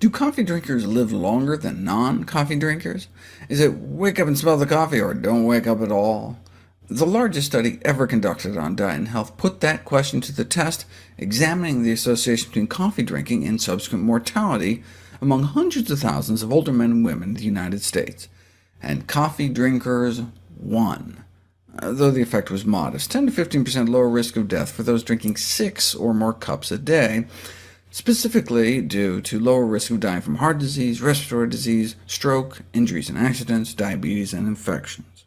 Do coffee drinkers live longer than non-coffee drinkers? Is it wake up and smell the coffee, or don't wake up at all? The largest study ever conducted on diet and health put that question to the test, examining the association between coffee drinking and subsequent mortality among hundreds of thousands of older men and women in the United States. And coffee drinkers won, though the effect was modest, 10 to 15% lower risk of death for those drinking 6 or more cups a day, specifically due to lower risk of dying from heart disease, respiratory disease, stroke, injuries and accidents, diabetes, and infections.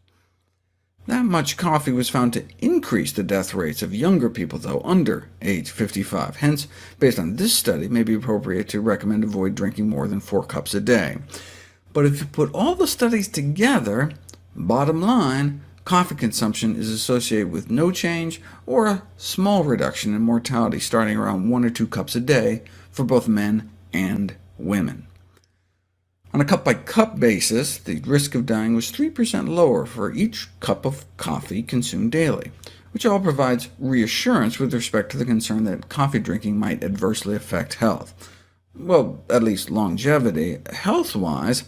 That much coffee was found to increase the death rates of younger people, though, under age 55. Hence, based on this study, it may be appropriate to recommend avoid drinking more than 4 cups a day. But if you put all the studies together, bottom line, coffee consumption is associated with no change or a small reduction in mortality, starting around 1 or 2 cups a day for both men and women. On a cup-by-cup basis, the risk of dying was 3% lower for each cup of coffee consumed daily, which all provides reassurance with respect to the concern that coffee drinking might adversely affect health. Well, at least longevity. Health-wise,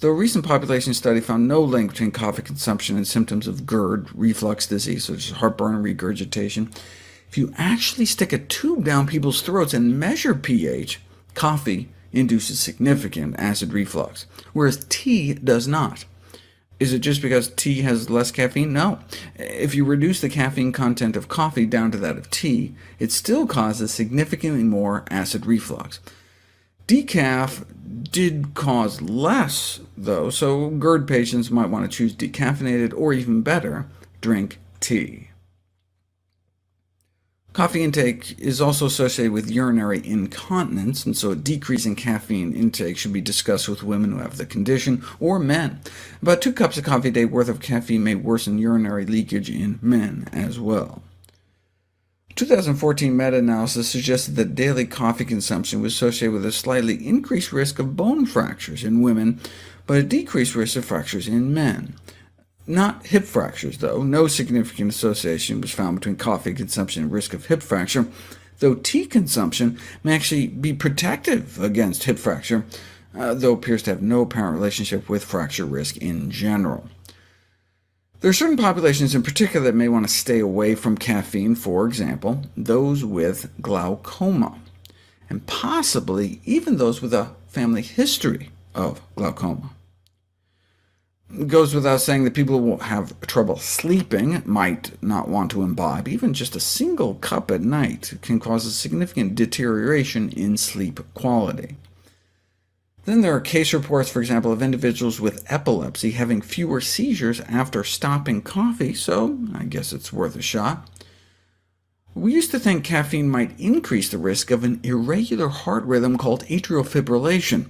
though a recent population study found no link between coffee consumption and symptoms of GERD, reflux disease, such as heartburn and regurgitation, if you actually stick a tube down people's throats and measure pH, coffee induces significant acid reflux, whereas tea does not. Is it just because tea has less caffeine? No. If you reduce the caffeine content of coffee down to that of tea, it still causes significantly more acid reflux. Decaf did cause less, though, so GERD patients might want to choose decaffeinated, or even better, drink tea. Coffee intake is also associated with urinary incontinence, and so a decrease in caffeine intake should be discussed with women who have the condition, or men. About 2 cups of coffee a day worth of caffeine may worsen urinary leakage in men as well. 2014 meta-analysis suggested that daily coffee consumption was associated with a slightly increased risk of bone fractures in women, but a decreased risk of fractures in men. Not hip fractures, though. No significant association was found between coffee consumption and risk of hip fracture, though tea consumption may actually be protective against hip fracture, though it appears to have no apparent relationship with fracture risk in general. There are certain populations in particular that may want to stay away from caffeine, for example, those with glaucoma, and possibly even those with a family history of glaucoma. It goes without saying that people who have trouble sleeping might not want to imbibe. Even just a single cup at night can cause a significant deterioration in sleep quality. Then there are case reports, for example, of individuals with epilepsy having fewer seizures after stopping coffee, so I guess it's worth a shot. We used to think caffeine might increase the risk of an irregular heart rhythm called atrial fibrillation,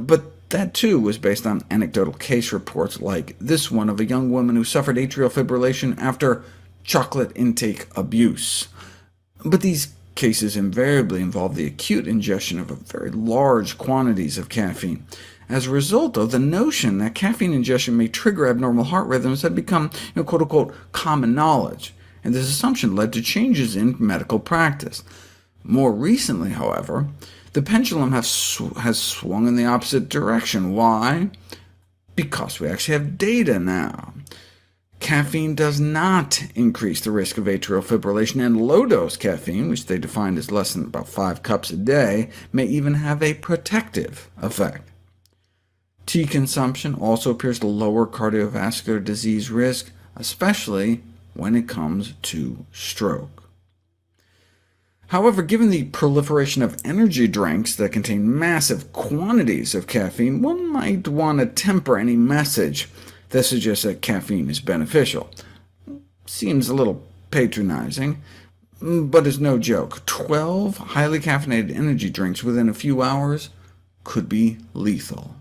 but that too was based on anecdotal case reports like this one of a young woman who suffered atrial fibrillation after chocolate intake abuse. But these cases invariably involve the acute ingestion of very large quantities of caffeine. As a result, though, the notion that caffeine ingestion may trigger abnormal heart rhythms had become quote-unquote common knowledge, and this assumption led to changes in medical practice. More recently, however, the pendulum has swung in the opposite direction. Why? Because we actually have data now. Caffeine does not increase the risk of atrial fibrillation, and low-dose caffeine, which they defined as less than about 5 cups a day, may even have a protective effect. Tea consumption also appears to lower cardiovascular disease risk, especially when it comes to stroke. However, given the proliferation of energy drinks that contain massive quantities of caffeine, one might want to temper any message that suggests that caffeine is beneficial. Seems a little patronizing, but is no joke. 12 highly caffeinated energy drinks within a few hours could be lethal.